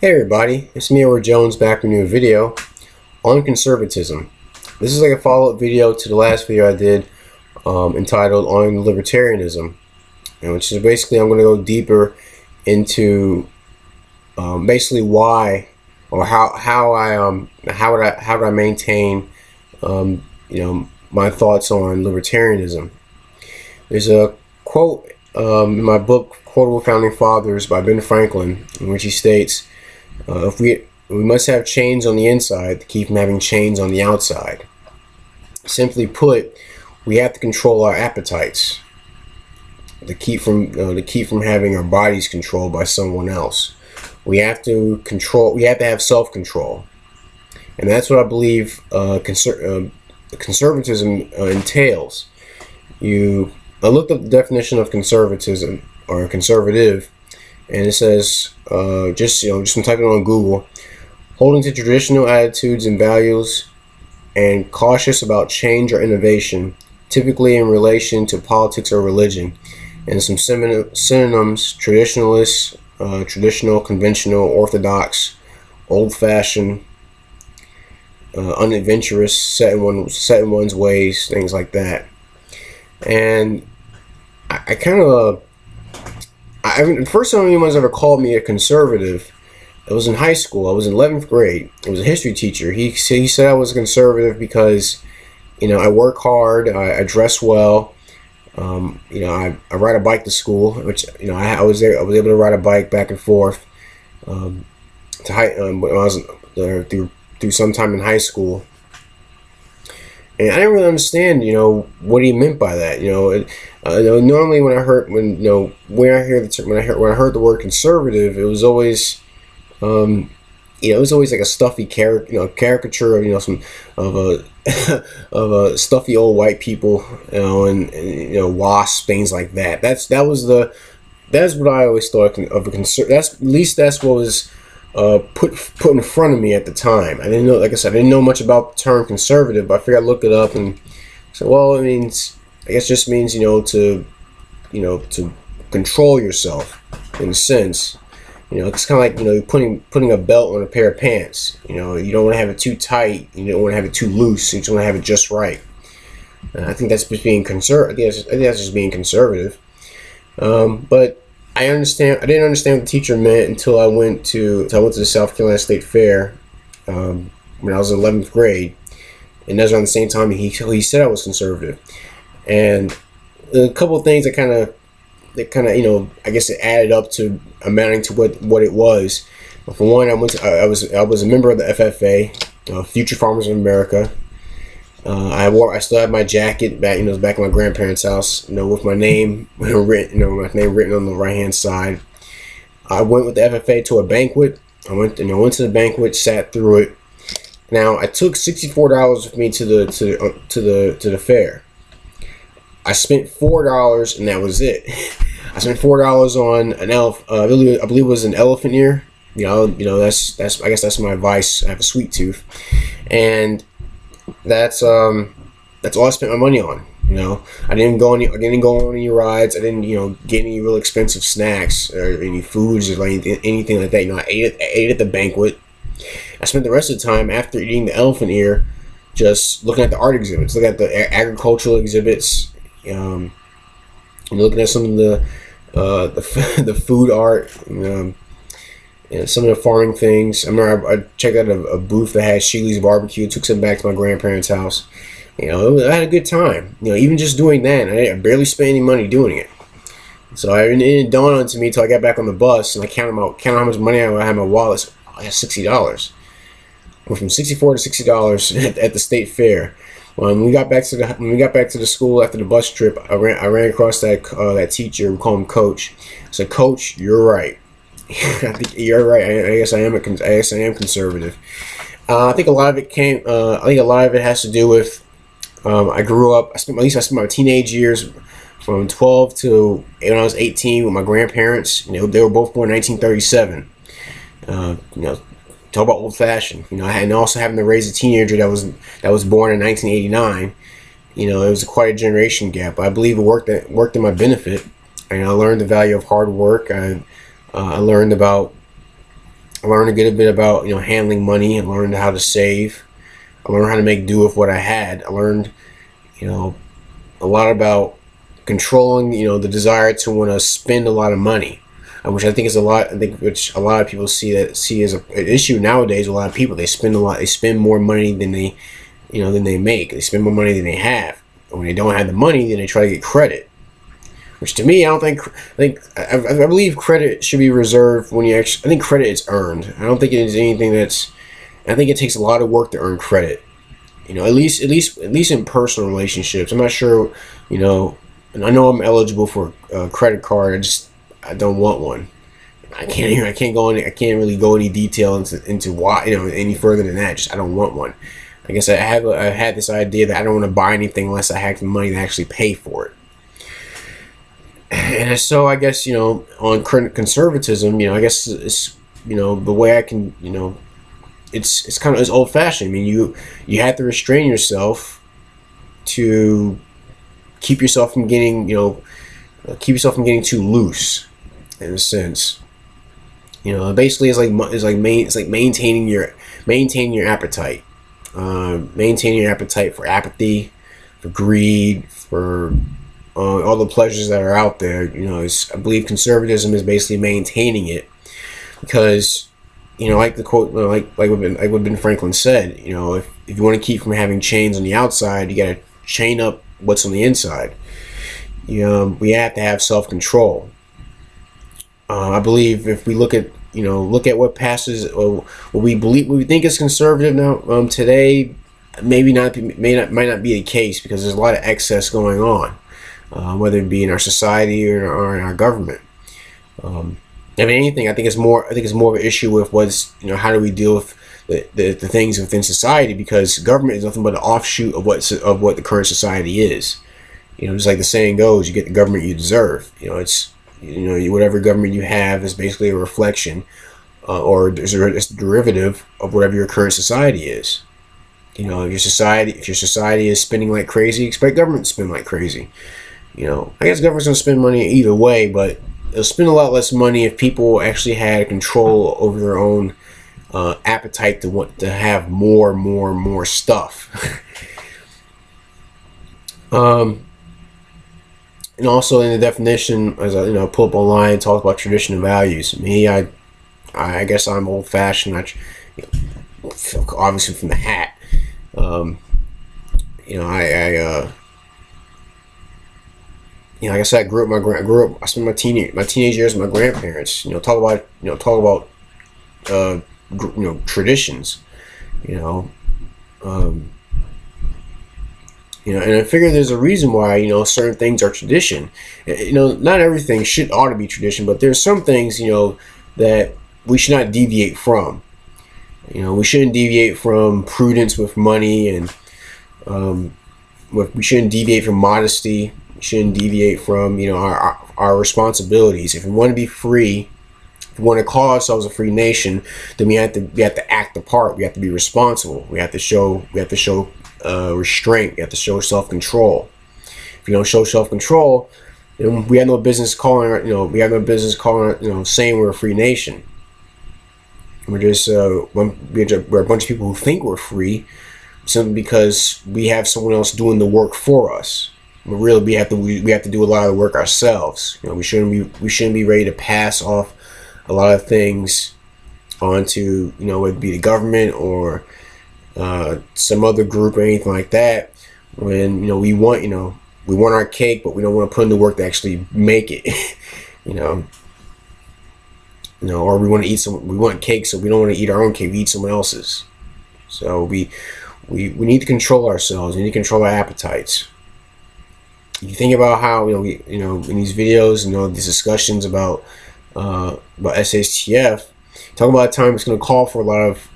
Hey everybody, it's me, Edward Jones, back with a new video on conservatism. This is like a follow-up video to the last video I did entitled on libertarianism, which is basically I'm going to go deeper into basically why or how would I maintain my thoughts on libertarianism. There's a quote in my book Quotable Founding Fathers by Ben Franklin, in which he states, if we must have chains on the inside to keep from having chains on the outside. Simply put, we have to control our appetites to keep from having our bodies controlled by someone else. We have to have self-control, and that's what I believe conservatism entails. I looked up the definition of conservatism or conservative, and it says just typing on Google: holding to traditional attitudes and values and cautious about change or innovation, typically in relation to politics or religion. And some synonyms: traditionalist, traditional, conventional, orthodox, old-fashioned, unadventurous, set in one's ways, things like that. And the first time anyone's ever called me a conservative, it was in high school. I was in 11th grade. It was a history teacher. He said I was a conservative because, I work hard, I dress well, I ride a bike to school, which, I was able to ride a bike back and forth when I was through some time in high school. And I didn't really understand, what he meant by that. Normally when I heard the word conservative, it was always, it was always like a stuffy caricature of of a stuffy old white people, and wasps, things like that. That's what I always thought of a conservative. That's what was put in front of me at the time. I didn't know, like I said, I didn't know much about the term conservative, but I figured I'd look it up and said, well, I guess it just means, to control yourself in a sense. It's kind of like, putting a belt on a pair of pants. You don't want to have it too tight. You don't want to have it too loose. You just want to have it just right. I think that's just being conservative. I think that's just being conservative. But I didn't understand what the teacher meant until I went to the South Carolina State Fair when I was in 11th grade, and that was around the same time he said I was conservative. And a couple of things that kind of I guess it added up to amounting to what it was. But for one, I was a member of the FFA, Future Farmers of America. I still had my jacket back, it was back in my grandparents' house, with my name written, written on the right hand side. I went with the FFA to a banquet. I went to the banquet, sat through it. Now I took $64 with me to the fair. I spent $4 and that was it. I spent $4 on an I believe it was an elephant ear. That's I guess that's my vice. I have a sweet tooth, and that's all I spent my money on. I didn't go on any rides. I didn't get any real expensive snacks or any foods or anything like that. I ate at the banquet. I spent the rest of the time after eating the elephant ear just looking at the art exhibits, looking at the agricultural exhibits, looking at some of the food art, some of the farming things. I remember I checked out a booth that had Sheely's barbecue. Took some back to my grandparents' house. I had a good time. Even just doing that, I barely spent any money doing it. So it didn't dawn on me until I got back on the bus and I counted how much money I had in my wallet. So, I had $60. Went from $64 to $60 at the state fair. When we got back to the school after the bus trip, I ran across that teacher. We call him Coach. I said, "Coach, you're right. I think you're right. I guess I am conservative." I think a lot of it has to do with I grew up. I spent my teenage years from 12 to when I was 18 with my grandparents. They were both born in 1937. Talk about old-fashioned. And also having to raise a teenager that was born in 1989. It was quite a generation gap. I believe it worked in my benefit. And I learned the value of hard work. I learned about I learned a good bit about, handling money. I learned how to save. I learned how to make do with what I had. I learned, a lot about controlling, the desire to want to spend a lot of money, which I think is a lot. I think which a lot of people see as an issue nowadays. A lot of people, they spend a lot. They spend more money than they make. They spend more money than they have. And when they don't have the money, then they try to get credit. Which to me, I don't think. I believe credit should be reserved when you actually. I think credit is earned. I don't think it is anything that's. I think it takes a lot of work to earn credit. At least in personal relationships. I'm not sure. And I know I'm eligible for a credit card. I don't want one. I can't really go any detail into why, any further than that. I don't want one. I guess I had this idea that I don't want to buy anything unless I have the money to actually pay for it. And so I guess, on conservatism, I guess it's, the way I can, it's kind of, it's old fashioned. I mean, you have to restrain yourself to keep yourself from getting, too loose, in a sense. Basically it's like maintaining your appetite. Maintaining your appetite for apathy, for greed, for all the pleasures that are out there. I believe conservatism is basically maintaining it, because like the quote, like what Ben Franklin said, if you want to keep from having chains on the outside, you got to chain up what's on the inside. We have to have self-control. I believe if we look at what passes, what we think is conservative now, today, might not be the case, because there's a lot of excess going on, whether it be in our society or in our government. I mean, anything. I think it's more of an issue with how do we deal with the things within society, because government is nothing but an offshoot of what the current society is. Just like the saying goes, you get the government you deserve. It's whatever government you have is basically a reflection, or it's a derivative of whatever your current society is. If your society is spending like crazy, expect government to spend like crazy. I guess government's gonna spend money either way, but it'll spend a lot less money if people actually had control over their own appetite to want to have more stuff. And also in the definition, as I pull up online, talk about tradition and values. Me, I guess I'm old fashioned. Obviously from the hat. Like I said, I spent my teenage years with my grandparents. Talk about traditions. And I figure there's a reason why certain things are tradition. Not everything ought to be tradition, but there's some things that we should not deviate from. We shouldn't deviate from prudence with money, and we shouldn't deviate from modesty. We shouldn't deviate from our responsibilities. If we want to be free, if we want to call ourselves a free nation, then we have to act the part. We have to be responsible. We have to show restraint. We have to show self-control. If you don't show self-control, then we have no business calling saying we're a free nation. We're just we're a bunch of people who think we're free simply because we have someone else doing the work for us. But really, we have to do a lot of the work ourselves. We shouldn't be ready to pass off a lot of things onto whether it be the government or some other group or anything like that, when we want our cake, but we don't want to put in the work to actually make it. Or we want cake, so we don't want to eat our own cake, we eat someone else's. So we need to control ourselves. We need to control our appetites. You think about how in these videos, these discussions about SHTF, talk about a time it's going to call for a lot of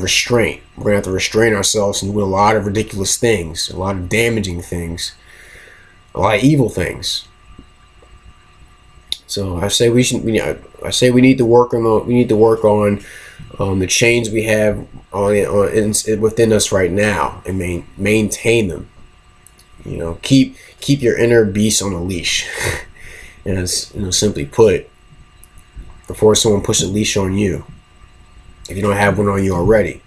restraint. We're gonna have to restrain ourselves and do a lot of ridiculous things, a lot of damaging things, a lot of evil things. So I say we need to work on the chains we have within us right now, and maintain them. Keep your inner beast on a leash, as simply put. before someone puts a leash on you, if you don't have one on you already.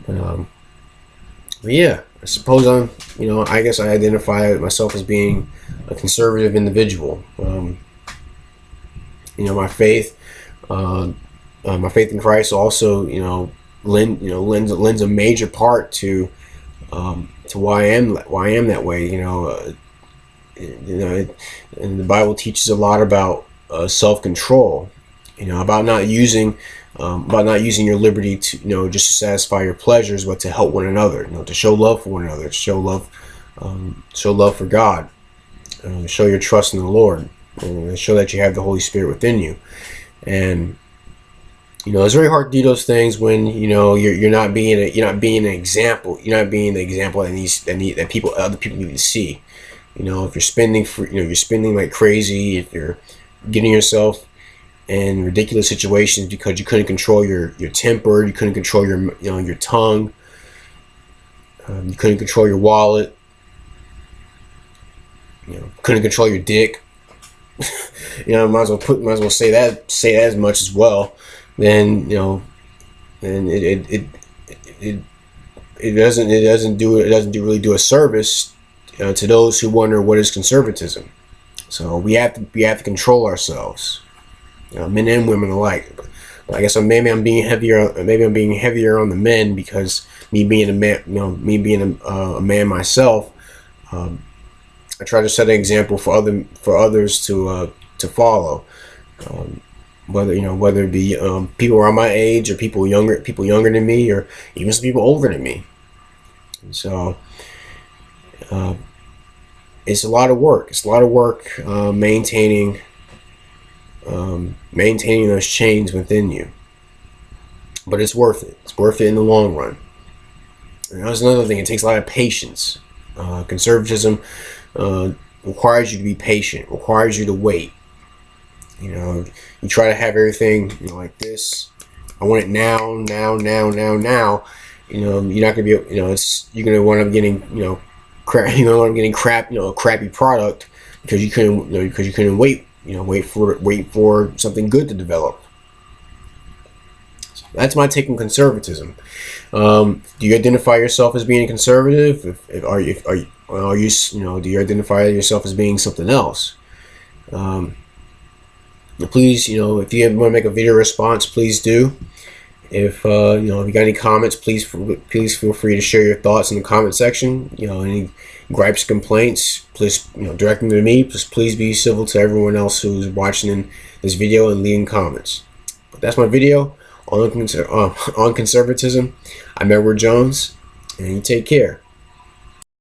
But yeah, I suppose I guess I identify myself as being a conservative individual. My faith, my faith in Christ also, lends a major part to why I am that way. And the Bible teaches a lot about self-control. About not using your liberty to just to satisfy your pleasures, but to help one another. To show love for one another, to show love for God, show your trust in the Lord, and show that you have the Holy Spirit within you. And it's very hard to do those things when you're not being an example. You're not being the example that other people need to see. If you're spending you're spending like crazy, if you're getting yourself in ridiculous situations because you couldn't control your temper, you couldn't control your tongue, you couldn't control your wallet, couldn't control your dick. Might as well say that as much as well. Then then it doesn't really do a service to those who wonder what is conservatism. So we have to control ourselves, men and women alike. But I guess maybe I'm being heavier on the men, because me being a man, a man myself, I try to set an example for others to follow. Whether it be people around my age, or people younger than me, or even some people older than me. And so it's a lot of work. It's a lot of work maintaining those chains within you. But it's worth it. It's worth it in the long run. And that's another thing. It takes a lot of patience. Conservatism requires you to be patient. Requires you to wait. You try to have everything like this. I want it now. You're not gonna be. You're gonna wind up getting crap. You're gonna wind up getting crap. A crappy product because you couldn't wait. Wait for something good to develop. So that's my take on conservatism. Do you identify yourself as being conservative? Do you identify yourself as being something else? Please, if you want to make a video response, please do. If if you got any comments, please feel free to share your thoughts in the comment section. Any gripes, complaints, please direct them to me. Please be civil to everyone else who's watching this video and leaving comments. But that's my video on conservatism. I'm Edward Jones, and you take care.